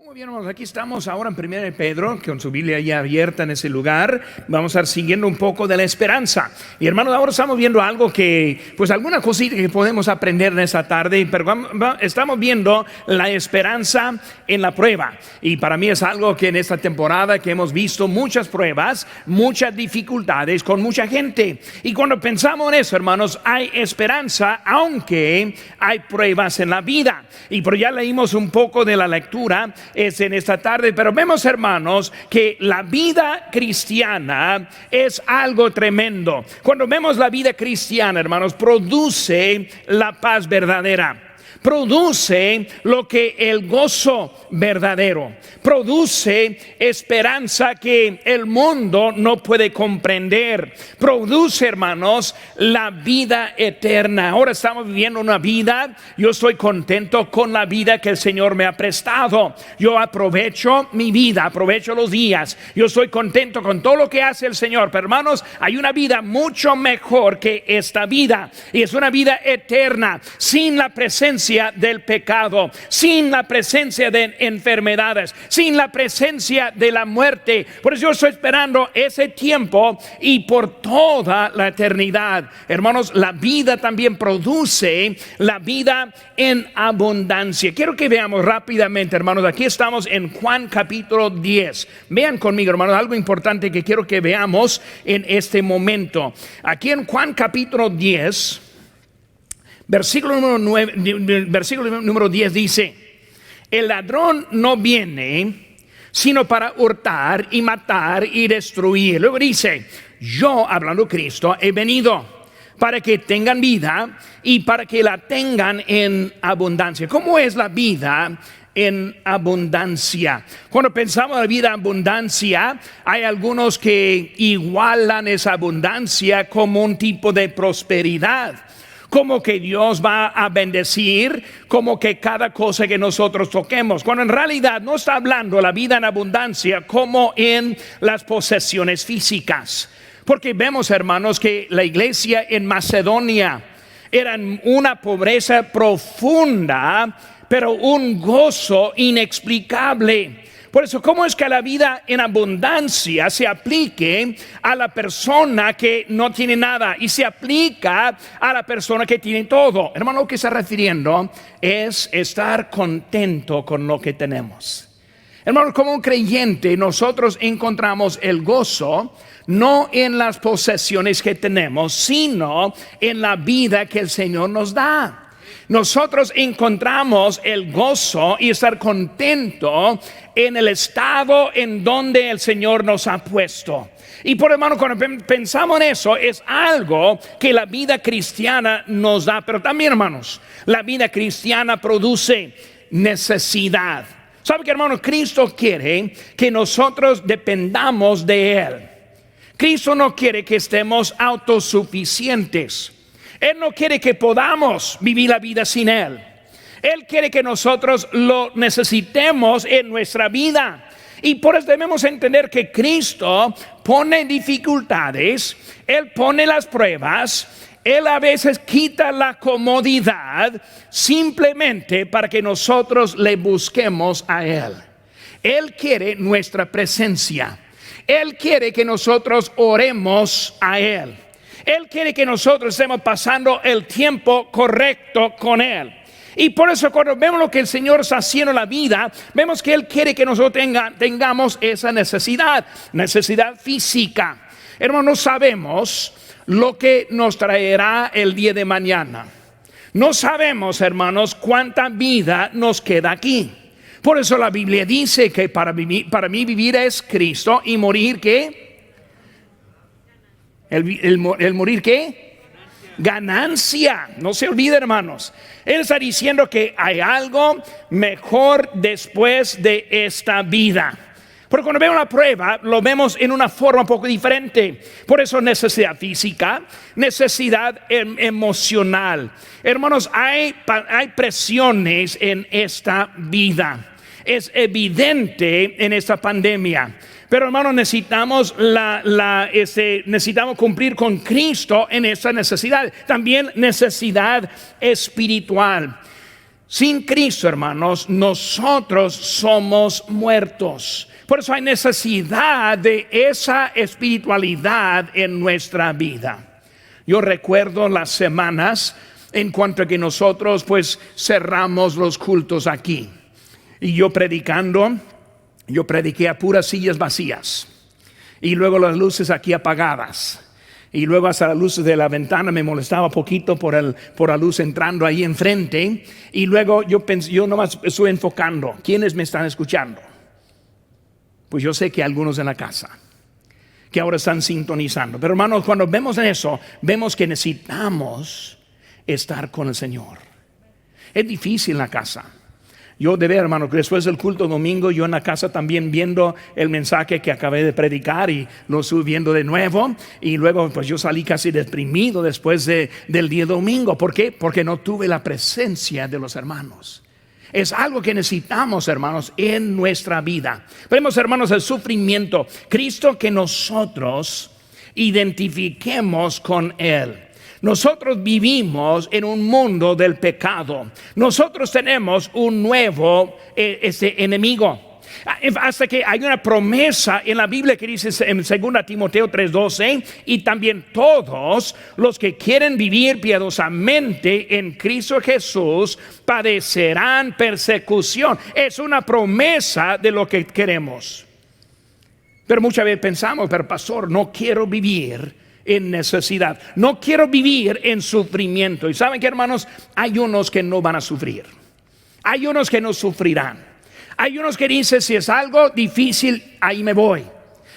Muy bien, hermanos, aquí estamos ahora en 1 de Pedro, con su Biblia ya abierta en ese lugar. Vamos a estar siguiendo un poco de la esperanza. Y hermanos, ahora estamos viendo algo que, pues alguna cosita que podemos aprender en esta tarde, pero estamos viendo la esperanza en la prueba. Y para mí es algo que en esta temporada que hemos visto muchas pruebas, muchas dificultades con mucha gente. Y cuando pensamos en eso, hermanos, hay esperanza, aunque hay pruebas en la vida. Y por ya leímos un poco de la lectura en esta tarde, pero vemos, hermanos, que la vida cristiana es algo tremendo. Cuando vemos la vida cristiana, hermanos, produce la paz verdadera, produce lo que el gozo verdadero, produce esperanza que el mundo no puede comprender, produce, hermanos, la vida eterna. Ahora estamos viviendo una vida, yo estoy contento con la vida que el Señor me ha prestado. Yo aprovecho mi vida, aprovecho los días, yo estoy contento con todo lo que hace el Señor. Pero hermanos, hay una vida mucho mejor que esta vida, y es una vida eterna, sin la presencia del pecado, sin la presencia de enfermedades, sin la presencia de la muerte. Por eso yo estoy esperando ese tiempo y por toda la eternidad. Hermanos, la vida también produce la vida en abundancia. Quiero que veamos rápidamente, hermanos, aquí estamos en Juan capítulo 10. Vean conmigo, hermanos, algo importante que quiero que veamos en este momento. Aquí en Juan capítulo 10, versículo número 10 dice: el ladrón no viene sino para hurtar y matar y destruir. Luego dice: yo, hablando Cristo, he venido para que tengan vida y para que la tengan en abundancia. ¿Cómo es la vida en abundancia? Cuando pensamos en la vida en abundancia, hay algunos que igualan esa abundancia como un tipo de prosperidad, como que Dios va a bendecir, como que cada cosa que nosotros toquemos, cuando en realidad no está hablando la vida en abundancia como en las posesiones físicas. Porque vemos, hermanos, que la iglesia en Macedonia era una pobreza profunda, pero un gozo inexplicable. Por eso, ¿cómo es que la vida en abundancia se aplique a la persona que no tiene nada y se aplica a la persona que tiene todo? Hermano, lo que está refiriendo es estar contento con lo que tenemos. Hermano, como un creyente, nosotros encontramos el gozo no en las posesiones que tenemos, sino en la vida que el Señor nos da. Nosotros encontramos el gozo y estar contento en el estado en donde el Señor nos ha puesto. Y por hermano, cuando pensamos en eso, es algo que la vida cristiana nos da. Pero también, hermanos, la vida cristiana produce necesidad. ¿Sabe qué, hermano? Cristo quiere que nosotros dependamos de Él. Cristo no quiere que estemos autosuficientes. Él no quiere que podamos vivir la vida sin Él. Él quiere que nosotros lo necesitemos en nuestra vida. Y por eso debemos entender que Cristo pone dificultades, Él pone las pruebas, Él a veces quita la comodidad simplemente para que nosotros le busquemos a Él. Él quiere nuestra presencia. Él quiere que nosotros oremos a Él. Él quiere que nosotros estemos pasando el tiempo correcto con Él. Y por eso, cuando vemos lo que el Señor está haciendo en la vida, vemos que Él quiere que nosotros tengamos esa necesidad física. Hermanos, no sabemos lo que nos traerá el día de mañana. No sabemos, hermanos, cuánta vida nos queda aquí. Por eso la Biblia dice que para mí vivir es Cristo y morir, ¿qué? El morir, ¿qué? Ganancia. No se olvide, hermanos. Él está diciendo que hay algo mejor después de esta vida. Porque cuando vemos la prueba, lo vemos en una forma un poco diferente. Por eso necesidad física, necesidad emocional. Hermanos, hay presiones en esta vida. Es evidente en esta pandemia. Pero hermanos, necesitamos necesitamos cumplir con Cristo en esa necesidad. También necesidad espiritual. Sin Cristo, hermanos, nosotros somos muertos. Por eso hay necesidad de esa espiritualidad en nuestra vida. Yo recuerdo las semanas en cuanto a que nosotros pues cerramos los cultos aquí. Y yo prediqué a puras sillas vacías. Y luego las luces aquí apagadas. Y luego hasta las luces de la ventana me molestaba poquito por la luz entrando ahí enfrente. Y luego yo nomás estoy enfocando. ¿Quiénes me están escuchando? Pues yo sé que algunos en la casa que ahora están sintonizando. Pero hermanos, cuando vemos eso, vemos que necesitamos estar con el Señor. Es difícil en la casa. Yo de ver, hermano, que después del culto domingo, yo en la casa también viendo el mensaje que acabé de predicar y lo estuve viendo de nuevo. Y luego pues yo salí casi deprimido después del día domingo. ¿Por qué? Porque no tuve la presencia de los hermanos. Es algo que necesitamos, hermanos, en nuestra vida. Vemos, hermanos, el sufrimiento. Cristo, que nosotros identifiquemos con Él. Nosotros vivimos en un mundo del pecado. Nosotros tenemos un nuevo enemigo. Hasta que hay una promesa en la Biblia que dice en 2 Timoteo 3:12, y también todos los que quieren vivir piadosamente en Cristo Jesús padecerán persecución. Es una promesa de lo que queremos. Pero muchas veces pensamos, pero pastor, no quiero vivir en necesidad, no quiero vivir en sufrimiento. Y saben que, hermanos, hay unos que no van a sufrir, hay unos que no sufrirán, hay unos que dicen, si es algo difícil, ahí me voy.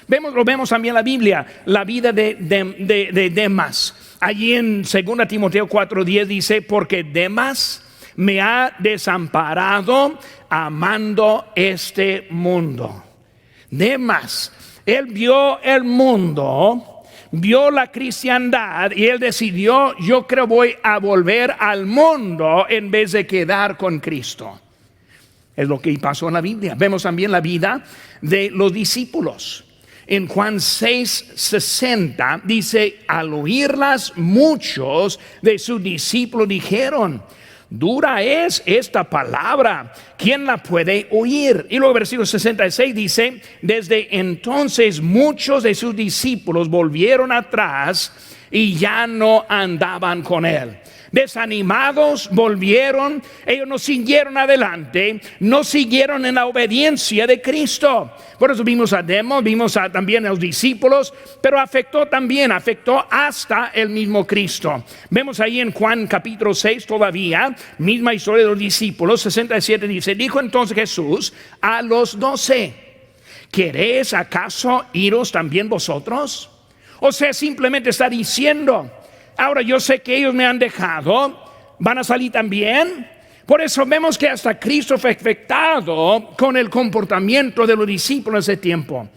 Lo vemos también en la Biblia, la vida de Demas. Allí en 2 Timoteo 4:10 dice, porque Demas me ha desamparado amando este mundo. Demas, él vio el mundo, vio la cristiandad y él decidió, yo creo voy a volver al mundo en vez de quedar con Cristo. Es lo que pasó en la Biblia. Vemos también la vida de los discípulos. En Juan 6:60 dice, al oírlas muchos de sus discípulos dijeron, dura es esta palabra, ¿quién la puede oír? Y luego versículo 66 dice, desde entonces muchos de sus discípulos volvieron atrás y ya no andaban con él. Desanimados volvieron, ellos no siguieron adelante, no siguieron en la obediencia de Cristo. Por eso vimos a Demas, también a los discípulos, pero afectó hasta el mismo Cristo. Vemos ahí en Juan capítulo 6 todavía, misma historia de los discípulos. 67 dice, dijo entonces Jesús a los 12, ¿queréis acaso iros también vosotros? O sea, simplemente está diciendo, ahora yo sé que ellos me han dejado, ¿van a salir también? Por eso vemos que hasta Cristo fue afectado con el comportamiento de los discípulos en ese tiempo.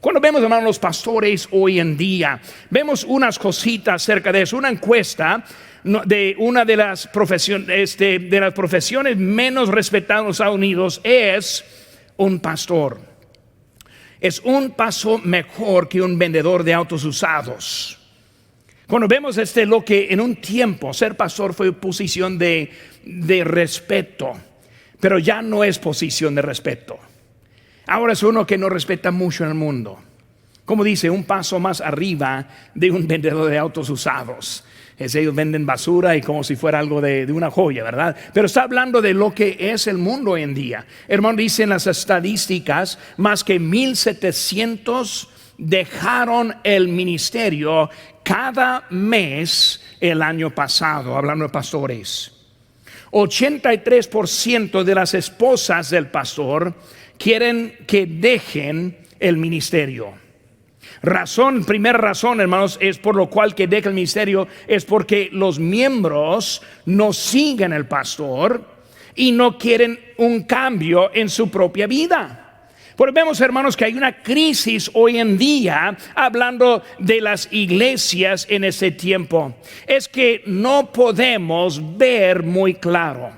Cuando vemos, hermanos, los pastores hoy en día, vemos unas cositas acerca de eso. Una encuesta de una de las profesiones menos respetadas en los Estados Unidos es un pastor. Es un paso mejor que un vendedor de autos usados. Cuando vemos lo que en un tiempo ser pastor fue posición de respeto, pero ya no es posición de respeto. Ahora es uno que no respeta mucho en el mundo. Como dice, un paso más arriba de un vendedor de autos usados. Ellos venden basura y como si fuera algo de una joya, ¿verdad? Pero está hablando de lo que es el mundo hoy en día. Hermano, dicen las estadísticas, más que 1,700 dejaron el ministerio cada mes el año pasado, hablando de pastores. 83% de las esposas del pastor quieren que dejen el ministerio. Primera razón, hermanos, es por lo cual que deja el ministerio, es porque los miembros no siguen el pastor y no quieren un cambio en su propia vida. Porque vemos, hermanos, que hay una crisis hoy en día hablando de las iglesias en ese tiempo. Es que no podemos ver muy claro.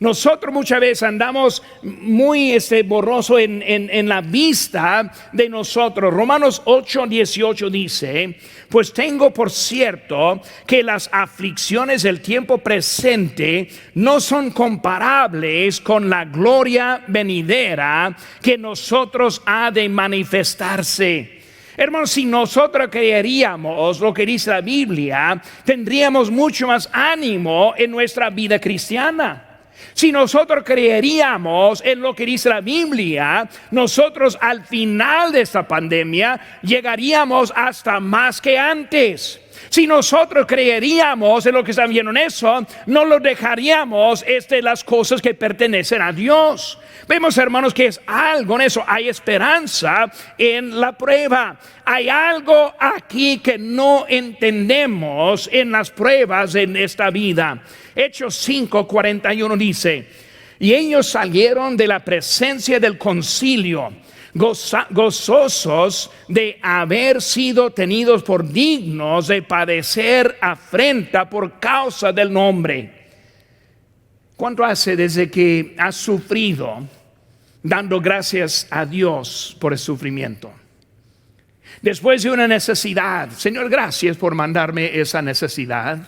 Nosotros muchas veces andamos muy borroso en la vista de nosotros. Romanos 8:18 dice: pues tengo por cierto que las aflicciones del tiempo presente no son comparables con la gloria venidera que nosotros ha de manifestarse. Hermanos, si nosotros creeríamos lo que dice la Biblia, tendríamos mucho más ánimo en nuestra vida cristiana. Si nosotros creeríamos en lo que dice la Biblia, nosotros al final de esta pandemia llegaríamos hasta más que antes. Si nosotros creeríamos en lo que están viendo en eso, no lo dejaríamos las cosas que pertenecen a Dios. Vemos, hermanos, que es algo en eso. Hay esperanza en la prueba. Hay algo aquí que no entendemos en las pruebas en esta vida. Hechos 5:41 dice: y ellos salieron de la presencia del concilio, gozosos de haber sido tenidos por dignos de padecer afrenta por causa del nombre. ¿Cuánto hace desde que has sufrido dando gracias a Dios por el sufrimiento? Después de una necesidad: Señor, gracias por mandarme esa necesidad.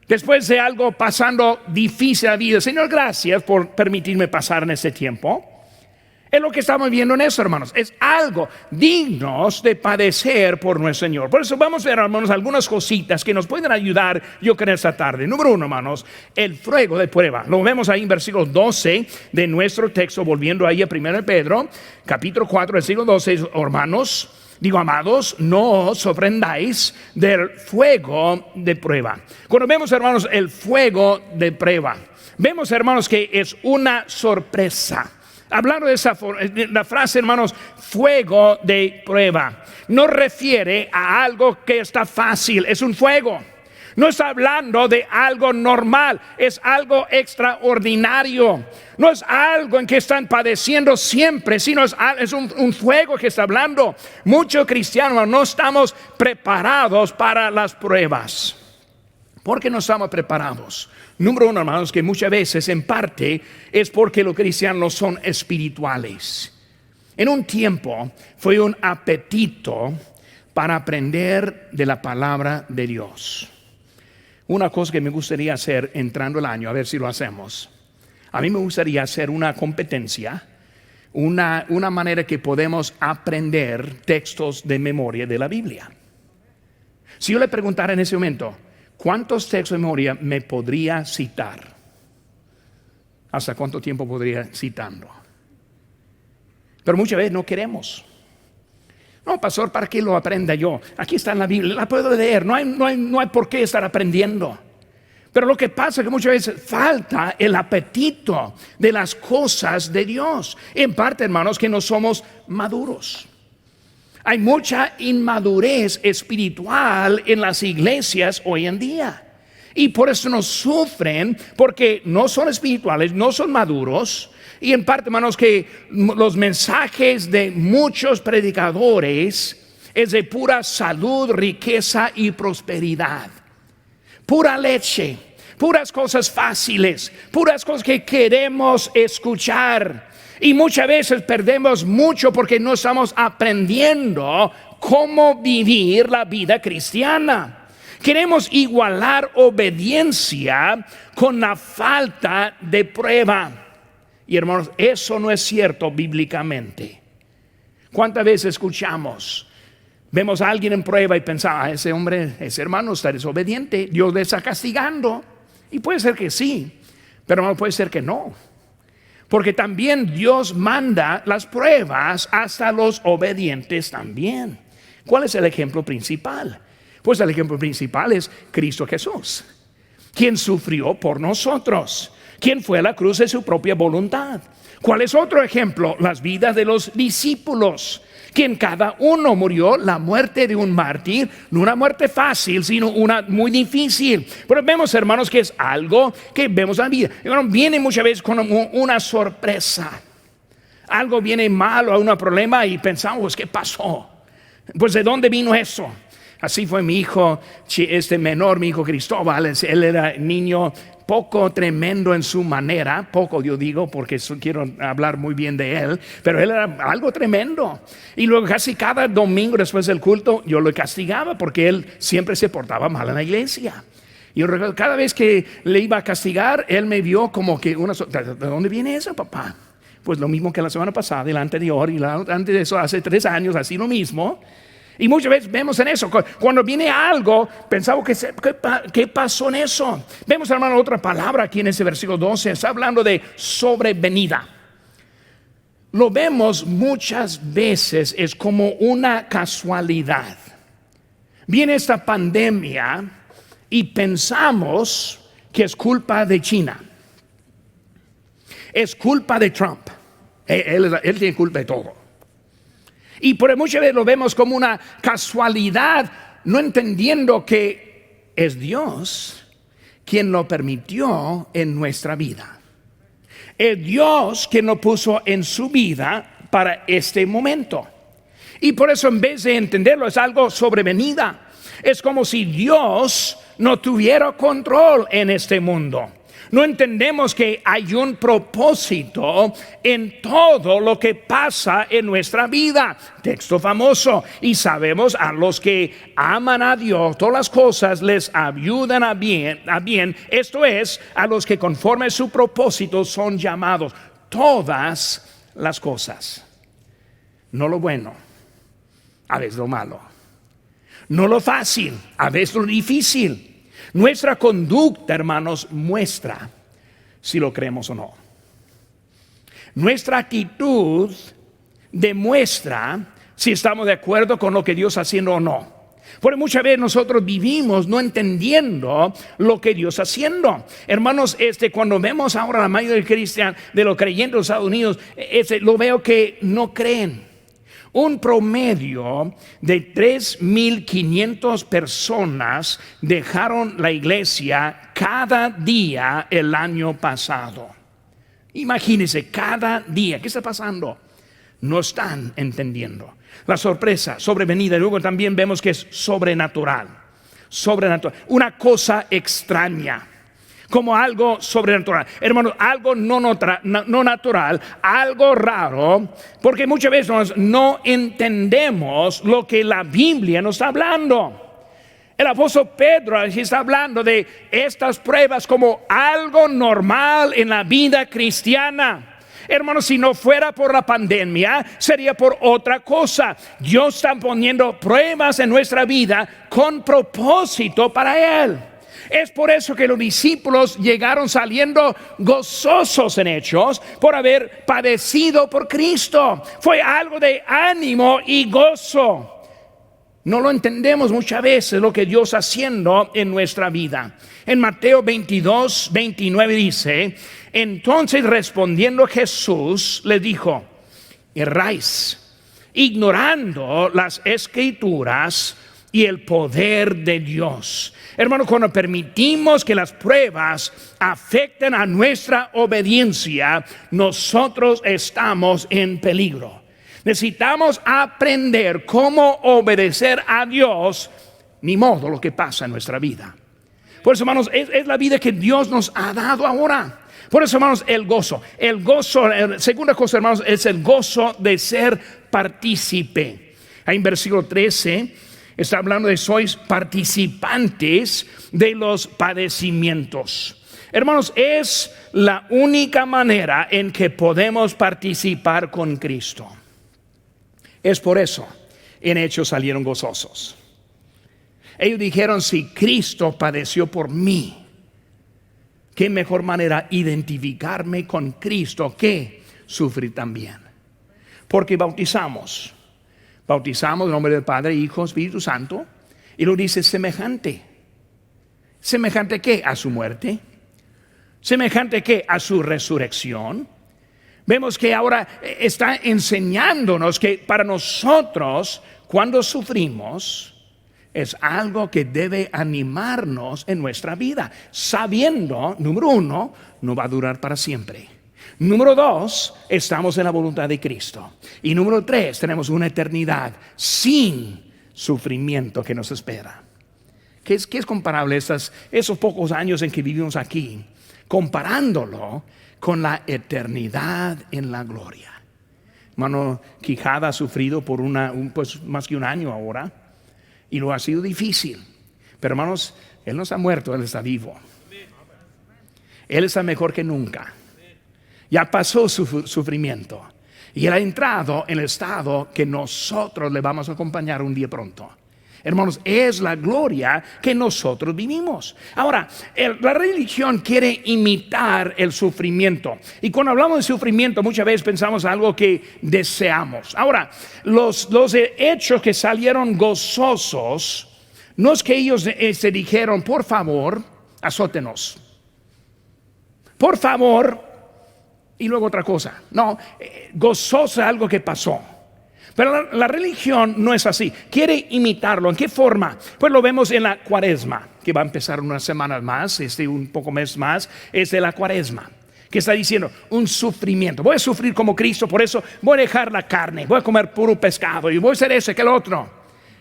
Después de algo pasando difícil en la vida: Señor, gracias por permitirme pasar en ese tiempo. Es lo que estamos viendo en eso, hermanos. Es algo dignos de padecer por nuestro Señor. Por eso vamos a ver, hermanos, algunas cositas que nos pueden ayudar, yo creo, esta tarde. Número 1, hermanos, el fuego de prueba. Lo vemos ahí en versículo 12 de nuestro texto, volviendo ahí a 1 Pedro, capítulo 4, versículo 12. Hermanos, amados, no os sorprendáis del fuego de prueba. Cuando vemos, hermanos, el fuego de prueba, vemos, hermanos, que es una sorpresa. Hablando de la frase, hermanos, fuego de prueba, no refiere a algo que está fácil. Es un fuego. No está hablando de algo normal, es algo extraordinario. No es algo en que están padeciendo siempre, sino es un fuego que está hablando. Muchos cristianos no estamos preparados para las pruebas. ¿Por qué no estamos preparados? Número 1, hermanos, que muchas veces en parte es porque los cristianos son espirituales. En un tiempo fue un apetito para aprender de la palabra de Dios. Una cosa que me gustaría hacer entrando el año, a ver si lo hacemos. A mí me gustaría hacer una competencia, una manera que podemos aprender textos de memoria de la Biblia. Si yo le preguntara en ese momento: ¿cuántos textos de memoria me podría citar? ¿Hasta cuánto tiempo podría citando? Pero muchas veces no queremos. No, pastor, ¿para qué lo aprenda yo? Aquí está en la Biblia, la puedo leer, no hay por qué estar aprendiendo. Pero lo que pasa es que muchas veces falta el apetito de las cosas de Dios. En parte, hermanos, que no somos maduros. Hay mucha inmadurez espiritual en las iglesias hoy en día. Y por eso nos sufren, porque no son espirituales, no son maduros. Y en parte, hermanos, que los mensajes de muchos predicadores es de pura salud, riqueza y prosperidad. Pura leche, puras cosas fáciles, puras cosas que queremos escuchar. Y muchas veces perdemos mucho porque no estamos aprendiendo cómo vivir la vida cristiana. Queremos igualar obediencia con la falta de prueba. Y hermanos, eso no es cierto bíblicamente. ¿Cuántas veces escuchamos? Vemos a alguien en prueba y pensamos: ese hombre, ese hermano está desobediente, Dios le está castigando. Y puede ser que sí, pero puede ser que no. Porque también Dios manda las pruebas hasta los obedientes también. ¿Cuál es el ejemplo principal? Pues el ejemplo principal es Cristo Jesús, quien sufrió por nosotros, quien fue a la cruz de su propia voluntad. ¿Cuál es otro ejemplo? Las vidas de los discípulos, quien cada uno murió la muerte de un mártir, no una muerte fácil, sino una muy difícil. Pero vemos, hermanos, que es algo que vemos en la vida. Viene muchas veces con una sorpresa. Algo viene malo, a un problema y pensamos: ¿qué pasó? Pues ¿de dónde vino eso? Así fue mi hijo, menor, mi hijo Cristóbal. Él era niño poco tremendo en su manera, poco yo digo porque quiero hablar muy bien de él, pero él era algo tremendo. Y luego casi cada domingo después del culto yo lo castigaba porque él siempre se portaba mal en la iglesia. Y cada vez que le iba a castigar, él me vio como que, ¿de dónde viene eso, papá? Pues lo mismo que la semana pasada y la anterior y antes de eso, hace 3 años, así lo mismo. Y muchas veces vemos en eso, cuando viene algo, pensamos ¿qué pasó en eso? Vemos, hermano, otra palabra aquí en ese versículo 12, está hablando de sobrevenida. Lo vemos muchas veces, es como una casualidad. Viene esta pandemia y pensamos que es culpa de China. Es culpa de Trump. Él tiene culpa de todo. Y por muchas veces lo vemos como una casualidad, no entendiendo que es Dios quien lo permitió en nuestra vida. Es Dios quien lo puso en su vida para este momento. Y por eso, en vez de entenderlo, es algo sobrevenida. Es como si Dios no tuviera control en este mundo. No entendemos que hay un propósito en todo lo que pasa en nuestra vida. Texto famoso. Y sabemos a los que aman a Dios, todas las cosas les ayudan a bien. Esto es, a los que conforme a su propósito son llamados. Todas las cosas. No lo bueno, a veces lo malo. No lo fácil, a veces lo difícil. Nuestra conducta, hermanos, muestra si lo creemos o no. Nuestra actitud demuestra si estamos de acuerdo con lo que Dios está haciendo o no. Porque muchas veces nosotros vivimos no entendiendo lo que Dios está haciendo. Hermanos, cuando vemos ahora la mayoría de los creyentes de los Estados Unidos, lo veo que no creen. Un promedio de 3,500 personas dejaron la iglesia cada día el año pasado. Imagínense, cada día. ¿Qué está pasando? No están entendiendo. La sorpresa, sobrevenida. Y luego también vemos que es sobrenatural. Sobrenatural. Una cosa extraña. Como algo sobrenatural, hermanos, algo no natural, algo raro, porque muchas veces no entendemos lo que la Biblia nos está hablando. El apóstol Pedro está hablando de estas pruebas como algo normal en la vida cristiana. Hermanos, si no fuera por la pandemia, sería por otra cosa. Dios está poniendo pruebas en nuestra vida con propósito para Él. Es por eso que los discípulos llegaron saliendo gozosos en Hechos por haber padecido por Cristo. Fue algo de ánimo y gozo. No lo entendemos muchas veces lo que Dios está haciendo en nuestra vida. En Mateo 22:29 dice: entonces respondiendo Jesús les dijo: erráis, ignorando las Escrituras y el poder de Dios. Hermanos, cuando permitimos que las pruebas afecten a nuestra obediencia, nosotros estamos en peligro. Necesitamos aprender cómo obedecer a Dios, ni modo lo que pasa en nuestra vida. Por eso, hermanos, es la vida que Dios nos ha dado ahora. Por eso, hermanos, el gozo, segunda cosa, hermanos, es el gozo de ser partícipe. Ahí en versículo 13 está hablando de sois participantes de los padecimientos. Hermanos, es la única manera en que podemos participar con Cristo. Es por eso en Hechos salieron gozosos. Ellos dijeron: si Cristo padeció por mí, qué mejor manera identificarme con Cristo que sufrir también. Porque bautizamos en nombre del Padre, Hijo, Espíritu Santo. Y lo dice semejante. ¿Semejante qué? A su muerte. ¿Semejante qué? A su resurrección. Vemos que ahora está enseñándonos que para nosotros, cuando sufrimos, es algo que debe animarnos en nuestra vida, sabiendo, número 1, no va a durar para siempre. Número 2, estamos en la voluntad de Cristo. Y número 3, tenemos una eternidad sin sufrimiento que nos espera. ¿Qué es comparable esos pocos años en que vivimos aquí comparándolo con la eternidad en la gloria. Hermano Quijada ha sufrido por pues más que un año ahora, y lo ha sido difícil. Pero hermanos, Él no está muerto, Él está vivo. Él está mejor que nunca. Ya pasó su sufrimiento, y Él ha entrado en el estado que nosotros le vamos a acompañar un día pronto. Hermanos, es la gloria que nosotros vivimos. Ahora, la religión quiere imitar el sufrimiento. Y cuando hablamos de sufrimiento, muchas veces pensamos algo que deseamos. Ahora, los hechos que salieron gozosos, no es que ellos se dijeron, por favor, azótenos. Por favor, y luego otra cosa. No, gozoso es algo que pasó. Pero la religión no es así. Quiere imitarlo. ¿En qué forma? Pues lo vemos en la Cuaresma, que va a empezar unas semanas más, un poco mes más, es de la Cuaresma, que está diciendo un sufrimiento. Voy a sufrir como Cristo, por eso voy a dejar la carne, voy a comer puro pescado y voy a hacer eso que el otro.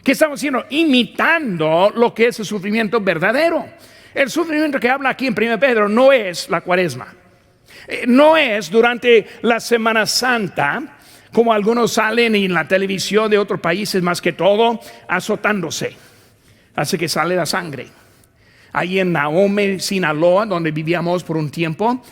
¿Qué estamos haciendo? Imitando lo que es el sufrimiento verdadero. El sufrimiento que habla aquí en 1 Pedro no es la Cuaresma. No es durante la Semana Santa, como algunos salen en la televisión de otros países, más que todo azotándose, hace que sale la sangre. Ahí en Nahome, Sinaloa, donde vivíamos por un tiempo,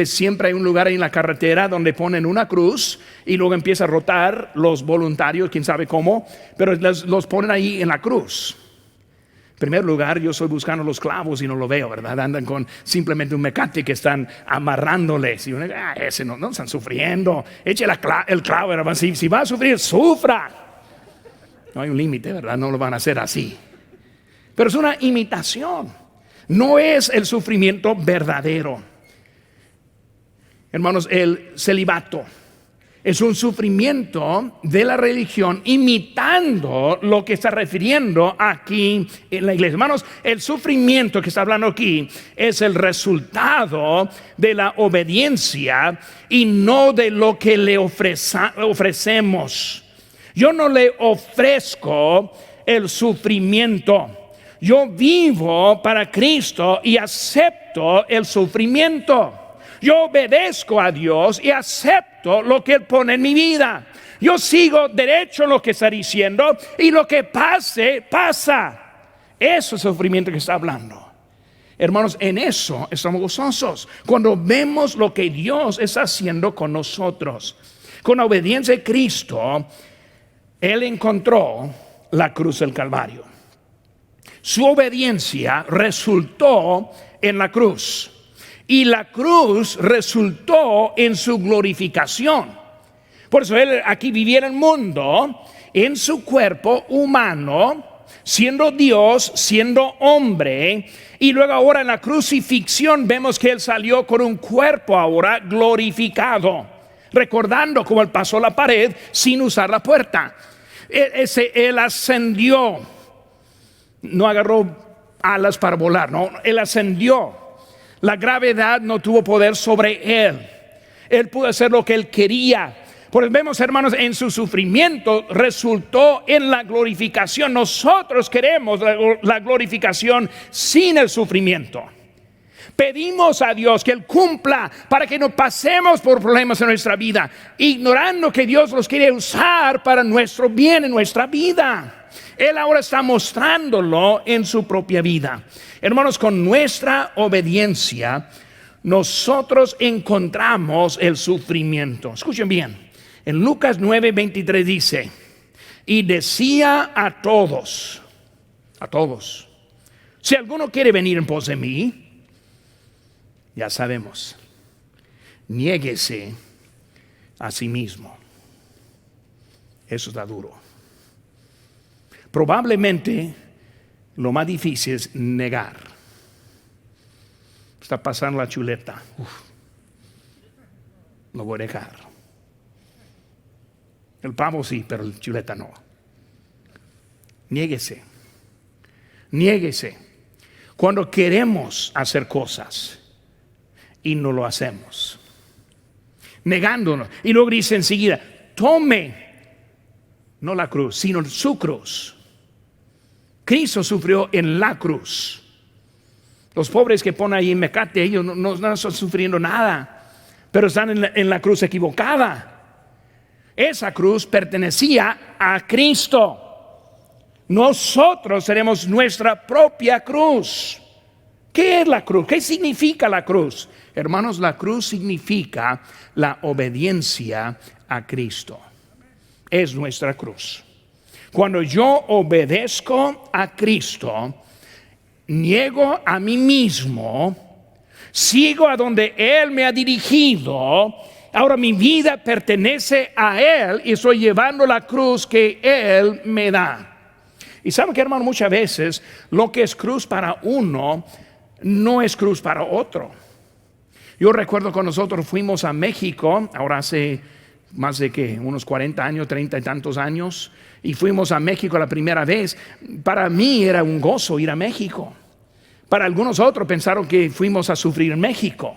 siempre hay un lugar ahí en la carretera donde ponen una cruz y luego empieza a rotar los voluntarios, quién sabe cómo, pero los ponen ahí en la cruz. En primer lugar, yo estoy buscando los clavos y no lo veo, ¿verdad? Andan con simplemente un mecate que están amarrándoles. Y uno, ese no están sufriendo. Eche el clavo, ¿verdad? Si va a sufrir, sufra. No hay un límite, ¿verdad? No lo van a hacer así. Pero es una imitación. No es el sufrimiento verdadero. Hermanos, el celibato es un sufrimiento de la religión imitando lo que está refiriendo aquí en la iglesia. Hermanos, el sufrimiento que está hablando aquí es el resultado de la obediencia y no de lo que le ofrecemos. Yo no le ofrezco el sufrimiento. Yo vivo para Cristo y acepto el sufrimiento. Yo obedezco a Dios y acepto lo que Él pone en mi vida. Yo sigo derecho en lo que está diciendo y lo que pase, pasa. Eso es el sufrimiento que está hablando. Hermanos, en eso estamos gozosos. Cuando vemos lo que Dios está haciendo con nosotros. Con la obediencia de Cristo, Él encontró la cruz del Calvario. Su obediencia resultó en la cruz. Y la cruz resultó en su glorificación. Por eso Él aquí vivía en el mundo, en su cuerpo humano, siendo Dios, siendo hombre. Y luego ahora en la crucifixión vemos que Él salió con un cuerpo ahora glorificado. Recordando cómo Él pasó la pared sin usar la puerta. Él ascendió. No agarró alas para volar, no. Él ascendió. La gravedad no tuvo poder sobre Él. Él pudo hacer lo que Él quería. Por eso vemos, hermanos, en su sufrimiento resultó en la glorificación. Nosotros queremos la glorificación sin el sufrimiento. Pedimos a Dios que Él cumpla para que no pasemos por problemas en nuestra vida, ignorando que Dios los quiere usar para nuestro bien en nuestra vida. Él ahora está mostrándolo en su propia vida. Hermanos, con nuestra obediencia nosotros encontramos el sufrimiento. Escuchen bien, en Lucas 9:23 dice: y decía a todos, si alguno quiere venir en pos de mí, ya sabemos, niéguese a sí mismo. Eso está duro. Probablemente lo más difícil es negar. Está pasando la chuleta. Lo voy a dejar. El pavo sí, pero el chuleta no. Niéguese. Cuando queremos hacer cosas y no lo hacemos, negándonos. Y luego dice enseguida: tome no la cruz, sino su cruz. Cristo sufrió en la cruz. Los pobres que ponen ahí en Mecate, ellos no están sufriendo nada, pero están en la cruz equivocada. Esa cruz pertenecía a Cristo. Nosotros tenemos nuestra propia cruz. ¿Qué es la cruz? ¿Qué significa la cruz? Hermanos, la cruz significa la obediencia a Cristo. Es nuestra cruz. Cuando yo obedezco a Cristo, niego a mí mismo, sigo a donde Él me ha dirigido. Ahora mi vida pertenece a Él y estoy llevando la cruz que Él me da. Y saben que, hermano, muchas veces lo que es cruz para uno no es cruz para otro. Yo recuerdo cuando nosotros fuimos a México, ahora hace más de unos 40 años, 30 y tantos años, y fuimos a México la primera vez. Para mí era un gozo ir a México. Para algunos otros pensaron que fuimos a sufrir en México.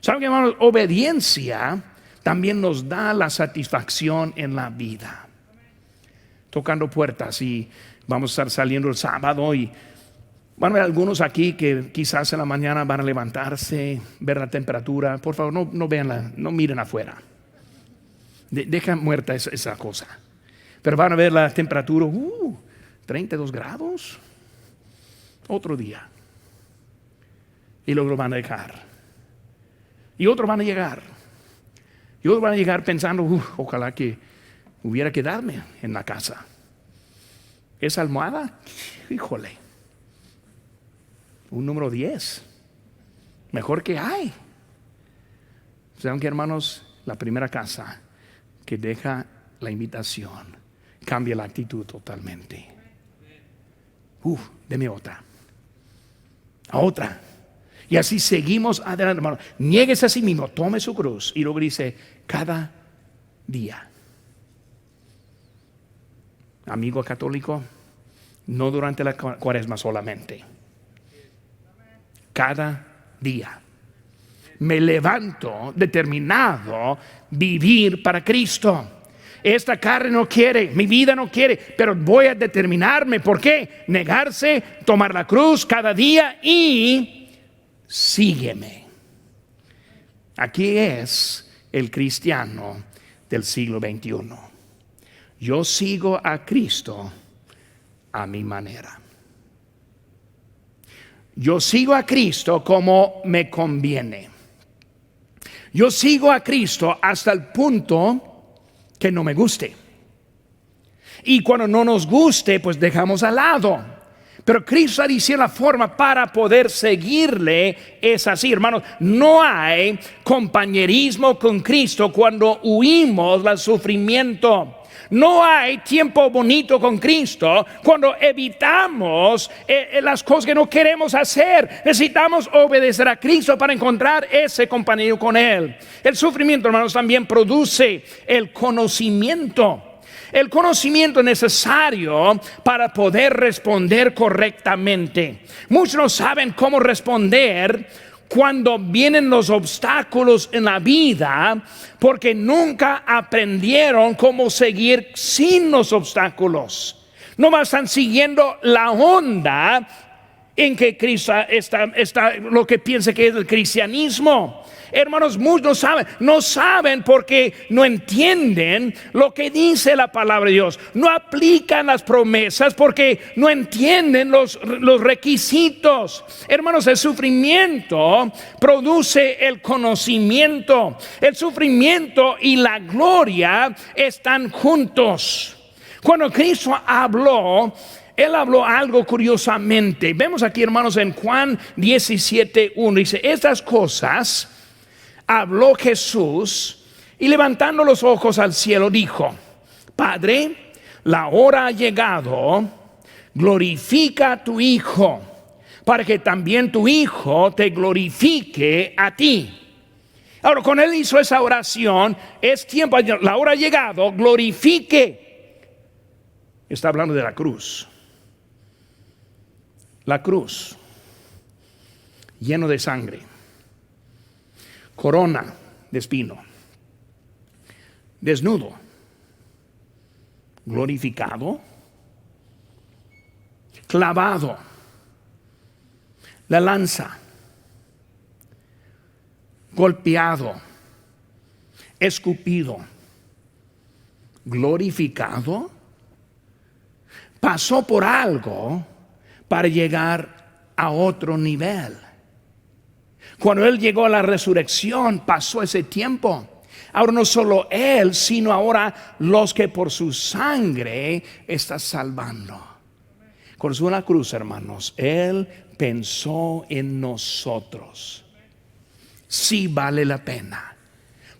¿Saben qué, hermanos? Obediencia también nos da la satisfacción en la vida. Tocando puertas, y vamos a estar saliendo el sábado, y van a haber algunos aquí que quizás en la mañana van a levantarse, ver la temperatura. Por favor, no vean no miren afuera. Deja muerta esa cosa. Pero van a ver la temperatura, 32 grados. Otro día. Y luego van a dejar. Y otros van a llegar. Y otros van a llegar pensando, ojalá que hubiera quedarme en la casa. Esa almohada, híjole, un número 10, mejor que hay. ¿Saben qué, hermanos? La primera casa que deja la invitación cambia la actitud totalmente. Deme otra. A otra. Y así seguimos adelante, hermano. Niéguese a sí mismo, tome su cruz. Y luego dice, cada día. Amigo católico, no durante la cuaresma solamente. Cada día. Me levanto determinado a vivir para Cristo. Esta carne no quiere, mi vida no quiere, pero voy a determinarme. ¿Por qué? Negarse, tomar la cruz cada día y sígueme. Aquí es el cristiano del siglo XXI. Yo sigo a Cristo a mi manera. Yo sigo a Cristo como me conviene. Yo sigo a Cristo hasta el punto que no me guste. Y cuando no nos guste, pues dejamos al lado. Pero Cristo dice la forma para poder seguirle es así, hermanos. No hay compañerismo con Cristo cuando huimos del sufrimiento. No hay tiempo bonito con Cristo cuando evitamos las cosas que no queremos hacer. Necesitamos obedecer a Cristo para encontrar ese compañero con Él. El sufrimiento, hermanos, también produce el conocimiento. El conocimiento es necesario para poder responder correctamente. Muchos no saben cómo responder cuando vienen los obstáculos en la vida, porque nunca aprendieron cómo seguir sin los obstáculos. No están siguiendo la onda en que Cristo está lo que piensa que es el cristianismo. Hermanos, muchos no saben porque no entienden lo que dice la palabra de Dios. No aplican las promesas porque no entienden los requisitos. Hermanos, el sufrimiento produce el conocimiento. El sufrimiento y la gloria están juntos. Cuando Cristo habló, Él habló algo curiosamente. Vemos aquí, hermanos, en Juan 17:1. Dice, estas cosas habló Jesús y levantando los ojos al cielo dijo, Padre, la hora ha llegado, glorifica a tu Hijo, para que también tu Hijo te glorifique a ti. Ahora, cuando Él hizo esa oración, es tiempo, la hora ha llegado, glorifique. Está hablando de la cruz. La cruz, lleno de sangre. Corona de espino, desnudo, glorificado, clavado, la lanza, golpeado, escupido, glorificado, pasó por algo para llegar a otro nivel. Cuando Él llegó a la resurrección, pasó ese tiempo. Ahora no solo Él, sino ahora los que por su sangre está salvando. Con su cruz, hermanos, Él pensó en nosotros. Sí vale la pena.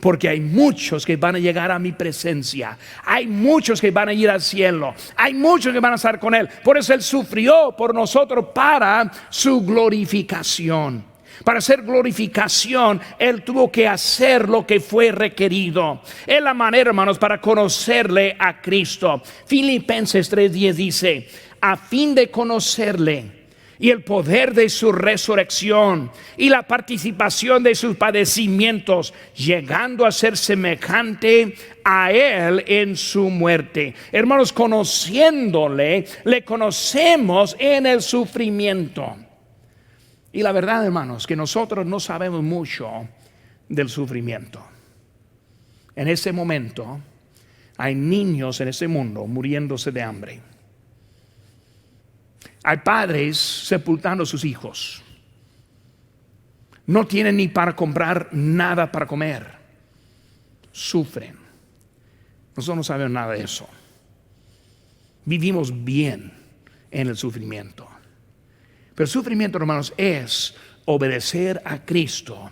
Porque hay muchos que van a llegar a mi presencia. Hay muchos que van a ir al cielo. Hay muchos que van a estar con Él. Por eso Él sufrió por nosotros para su glorificación. Para hacer glorificación, Él tuvo que hacer lo que fue requerido. Es la manera, hermanos, para conocerle a Cristo. Filipenses 3:10 dice: a fin de conocerle y el poder de su resurrección y la participación de sus padecimientos, llegando a ser semejante a Él en su muerte. Hermanos, conociéndole, le conocemos en el sufrimiento. Y la verdad, hermanos, que nosotros no sabemos mucho del sufrimiento. En ese momento hay niños en ese mundo muriéndose de hambre. Hay padres sepultando a sus hijos. No tienen ni para comprar nada para comer. Sufren. Nosotros no sabemos nada de eso. Vivimos bien en el sufrimiento. Pero el sufrimiento, hermanos, es obedecer a Cristo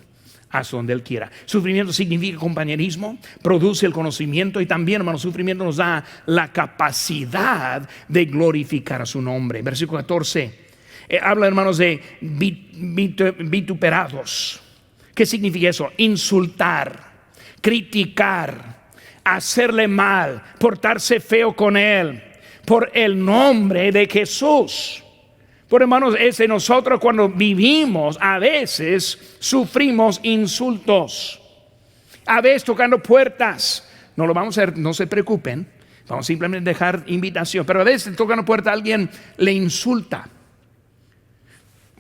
hasta donde Él quiera. Sufrimiento significa compañerismo, produce el conocimiento y también, hermanos, sufrimiento nos da la capacidad de glorificar a su nombre. Versículo 14 habla, hermanos, de vituperados. ¿Qué significa eso? Insultar, criticar, hacerle mal, portarse feo con Él por el nombre de Jesús. Por hermanos, es en nosotros cuando vivimos, a veces sufrimos insultos, a veces tocando puertas. No lo vamos a hacer, no se preocupen, vamos simplemente a dejar invitación. Pero a veces tocando puerta, alguien le insulta.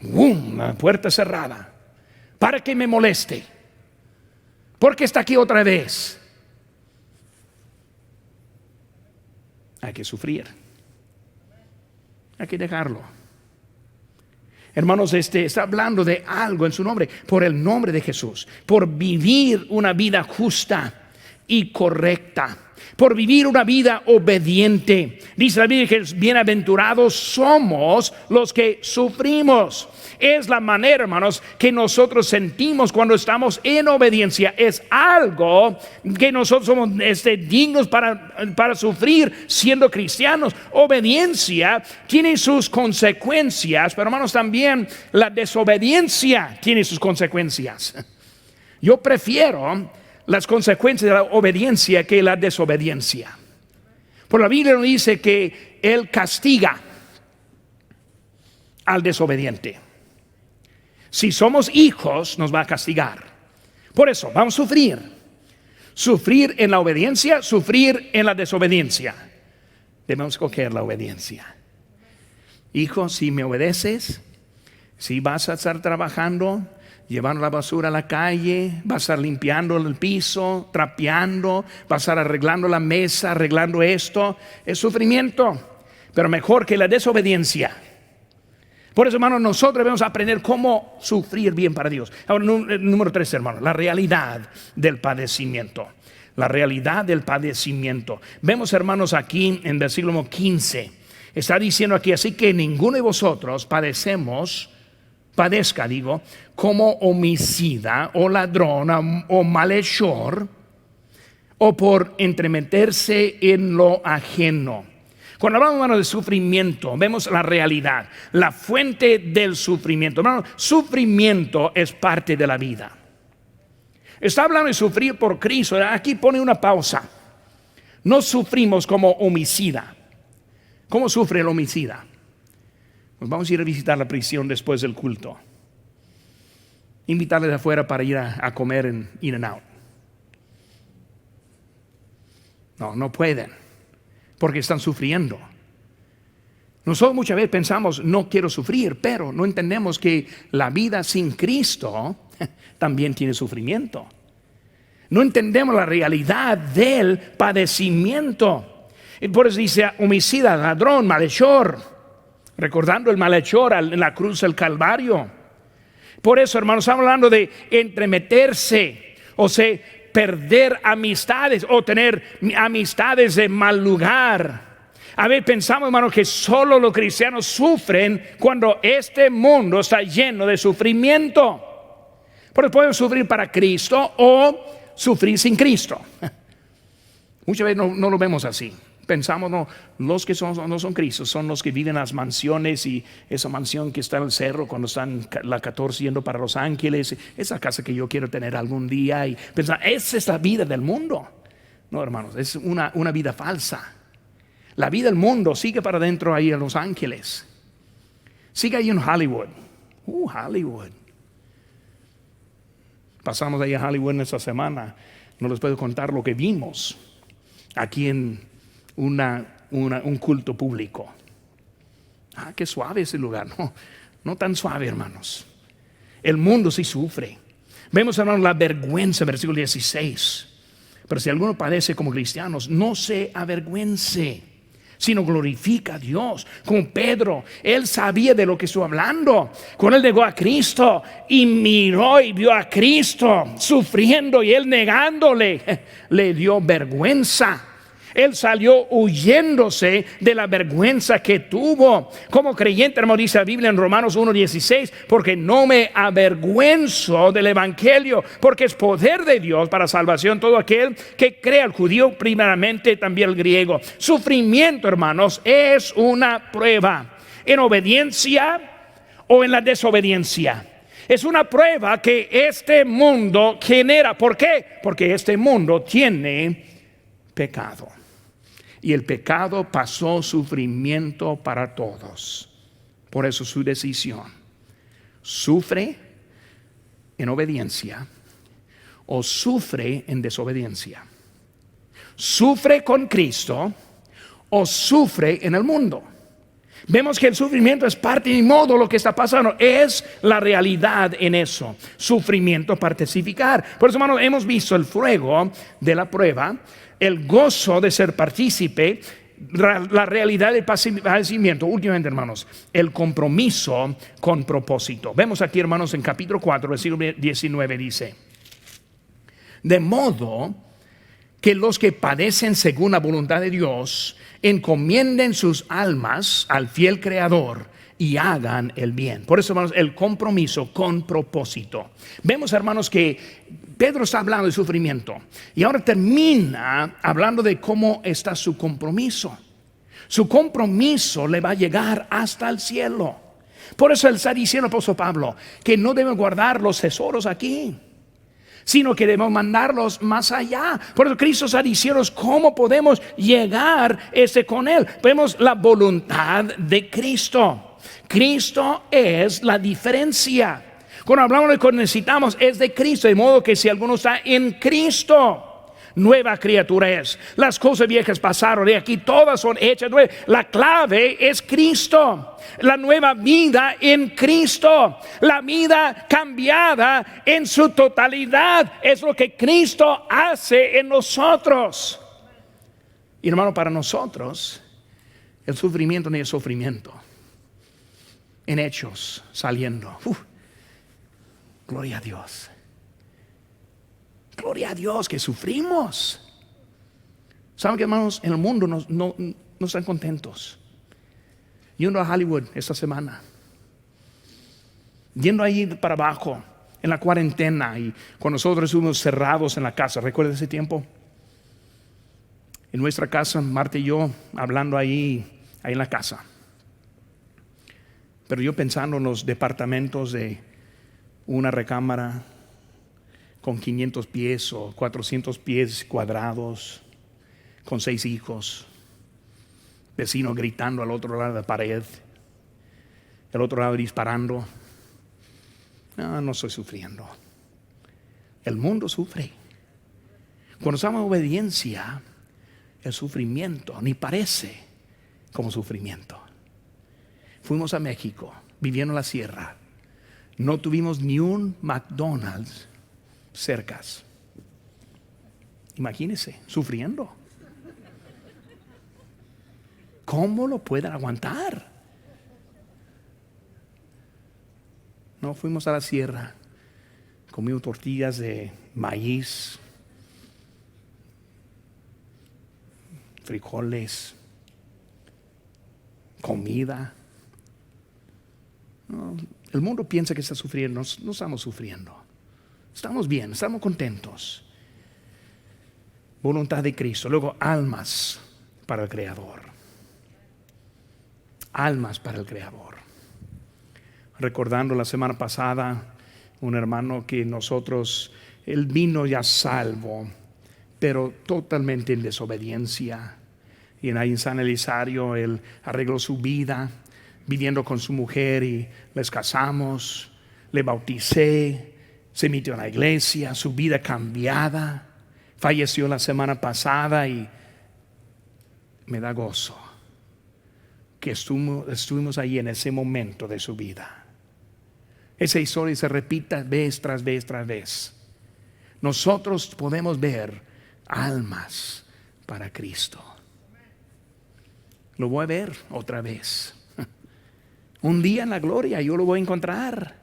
La puerta cerrada, para que me moleste, porque está aquí otra vez. Hay que sufrir, hay que dejarlo. Hermanos, está hablando de algo en su nombre, por el nombre de Jesús, por vivir una vida justa y correcta, por vivir una vida obediente. Dice la Biblia que bienaventurados somos los que sufrimos. Es la manera, hermanos, que nosotros sentimos cuando estamos en obediencia. Es algo que nosotros somos dignos para sufrir siendo cristianos. Obediencia tiene sus consecuencias, pero hermanos, también la desobediencia tiene sus consecuencias. Yo prefiero las consecuencias de la obediencia que la desobediencia. Por la Biblia nos dice que Él castiga al desobediente. Si somos hijos, nos va a castigar. Por eso, vamos a sufrir. Sufrir en la obediencia, sufrir en la desobediencia. Debemos escoger la obediencia. Hijo, si me obedeces, si vas a estar trabajando, llevando la basura a la calle, vas a estar limpiando el piso, trapeando, vas a estar arreglando la mesa, arreglando esto, es sufrimiento, pero mejor que la desobediencia. Por eso, hermanos, nosotros debemos aprender cómo sufrir bien para Dios. Ahora, número 3, hermanos, la realidad del padecimiento. La realidad del padecimiento. Vemos, hermanos, aquí en versículo 15, está diciendo aquí: así que ninguno de vosotros padezca, como homicida o ladrón o malhechor, o por entremeterse en lo ajeno. Cuando hablamos, hermano, de sufrimiento, vemos la realidad, la fuente del sufrimiento. Hermano, sufrimiento es parte de la vida. Está hablando de sufrir por Cristo. Aquí pone una pausa. No sufrimos como homicida. ¿Cómo sufre el homicida? Pues vamos a ir a visitar la prisión después del culto. Invitarles afuera para ir a comer en In-N-Out. No pueden, porque están sufriendo. Nosotros muchas veces pensamos, no quiero sufrir, pero no entendemos que la vida sin Cristo también tiene sufrimiento. No entendemos la realidad del padecimiento. Y por eso dice homicida, ladrón, malhechor, recordando el malhechor en la cruz del Calvario. Por eso, hermanos, estamos hablando de entremeterse, o sea, perder amistades o tener amistades de mal lugar. A ver, pensamos, hermano, que solo los cristianos sufren cuando este mundo está lleno de sufrimiento. Porque podemos sufrir para Cristo o sufrir sin Cristo. Muchas veces no lo vemos así. Pensamos, no, los que no son Cristo son los que viven en las mansiones, y esa mansión que está en el cerro cuando están la 14 yendo para Los Ángeles, esa casa que yo quiero tener algún día, y pensar, esa es la vida del mundo. No, hermanos, es una vida falsa. La vida del mundo sigue para adentro ahí en Los Ángeles, sigue ahí en Hollywood. Hollywood. Pasamos ahí a Hollywood en esta semana. No les puedo contar lo que vimos aquí en un culto público. Qué suave ese lugar. No tan suave, hermanos. El mundo sí sufre. Vemos, hermanos, la vergüenza, versículo 16. Pero si alguno padece como cristianos, no se avergüence, sino glorifica a Dios. Como Pedro, él sabía de lo que estuvo hablando. Cuando él negó a Cristo y miró y vio a Cristo sufriendo y él negándole, le dio vergüenza. Él salió huyéndose de la vergüenza que tuvo. Como creyente, hermano, dice la Biblia en Romanos 1:16, porque no me avergüenzo del evangelio, porque es poder de Dios para salvación todo aquel que cree, al judío primeramente, también el griego. Sufrimiento, hermanos, es una prueba en obediencia o en la desobediencia. Es una prueba que este mundo genera. ¿Por qué? Porque este mundo tiene pecado. Y el pecado pasó sufrimiento para todos. Por eso su decisión: sufre en obediencia o sufre en desobediencia. Sufre con Cristo o sufre en el mundo. Vemos que el sufrimiento es parte y modo lo que está pasando. Es la realidad en eso. Sufrimiento, participicar. Por eso, hermanos, hemos visto el fuego de la prueba, el gozo de ser partícipe, la realidad del padecimiento. Últimamente, hermanos, el compromiso con propósito. Vemos aquí, hermanos, en capítulo 4, versículo 19 dice: de modo que los que padecen según la voluntad de Dios encomienden sus almas al fiel Creador y hagan el bien. Por eso, hermanos, el compromiso con propósito. Vemos, hermanos, que Pedro está hablando de sufrimiento y ahora termina hablando de cómo está su compromiso. Su compromiso le va a llegar hasta el cielo. Por eso él está diciendo, el apóstol Pablo, que no deben guardar los tesoros aquí, sino que debemos mandarlos más allá. Por eso Cristo está diciendo cómo podemos llegar con Él. Vemos la voluntad de Cristo. Cristo es la diferencia. Cuando hablamos de lo que necesitamos es de Cristo. De modo que si alguno está en Cristo, nueva criatura es. Las cosas viejas pasaron, de aquí todas son hechas nuevas. La clave es Cristo. La nueva vida en Cristo, la vida cambiada en su totalidad, es lo que Cristo hace en nosotros. Y, hermano, para nosotros el sufrimiento ni el sufrimiento en hechos saliendo. Gloria a Dios. Gloria a Dios que sufrimos. ¿Saben qué, hermanos? En el mundo no están contentos. Yendo a Hollywood esta semana, yendo ahí para abajo en la cuarentena, y cuando nosotros estuvimos cerrados en la casa, ¿recuerda ese tiempo? En nuestra casa, Marta y yo hablando ahí en la casa, pero yo pensando en los departamentos de una recámara con 500 pies o 400 pies cuadrados, con 6 hijos, vecino gritando al otro lado de la pared, el otro lado disparando. No estoy sufriendo. El mundo sufre. Cuando estamos en obediencia, el sufrimiento ni parece como sufrimiento. fuimos a México, viviendo en la sierra. No tuvimos ni un McDonald's cercas. Imagínense, sufriendo. ¿Cómo lo pueden aguantar? No, fuimos a la sierra, comimos tortillas de maíz, frijoles, comida. No, el mundo piensa que está sufriendo, no estamos sufriendo. Estamos bien, estamos contentos. Voluntad de Cristo. Luego, almas para el Creador. Almas para el Creador. Recordando la semana pasada, un hermano que él vino ya salvo, pero totalmente en desobediencia. Y ahí en San Elisario él arregló su vida, viviendo con su mujer, y les casamos, le bauticé, se metió en la iglesia, su vida cambiada. Falleció la semana pasada y me da gozo que estuvimos ahí en ese momento de su vida. Esa historia se repita vez tras vez tras vez. Nosotros podemos ver almas para Cristo. Lo voy a ver otra vez. Un día en la gloria yo lo voy a encontrar.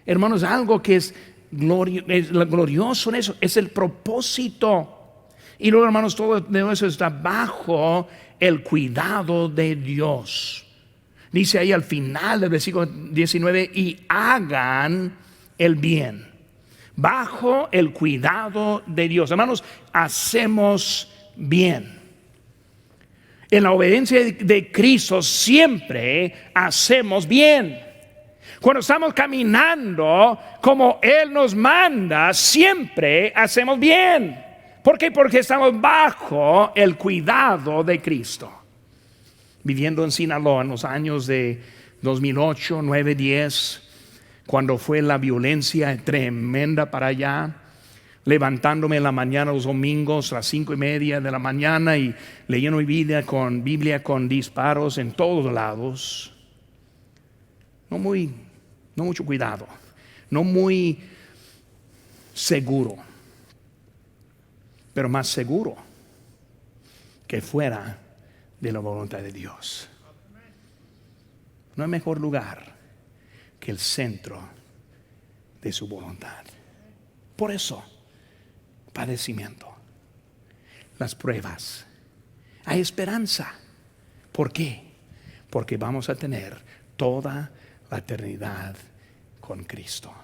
Hermanos, algo que es glorioso en eso es el propósito. Y luego, hermanos, todo eso está bajo el cuidado de Dios. Dice ahí al final del versículo 19: y hagan el bien, bajo el cuidado de Dios. Hermanos, hacemos bien. En la obediencia de Cristo siempre hacemos bien. Cuando estamos caminando como Él nos manda, siempre hacemos bien. ¿Por qué? Porque estamos bajo el cuidado de Cristo. Viviendo en Sinaloa en los años de 2008, 9, 10, cuando fue la violencia tremenda para allá, levantándome en la mañana los domingos a las 5:30 de la mañana y leyendo mi Biblia con disparos en todos lados. No mucho cuidado, no muy seguro, pero más seguro que fuera de la voluntad de Dios. No hay mejor lugar que el centro de su voluntad. Por eso, padecimiento, las pruebas, hay esperanza. ¿Por qué? Porque vamos a tener toda la eternidad con Cristo.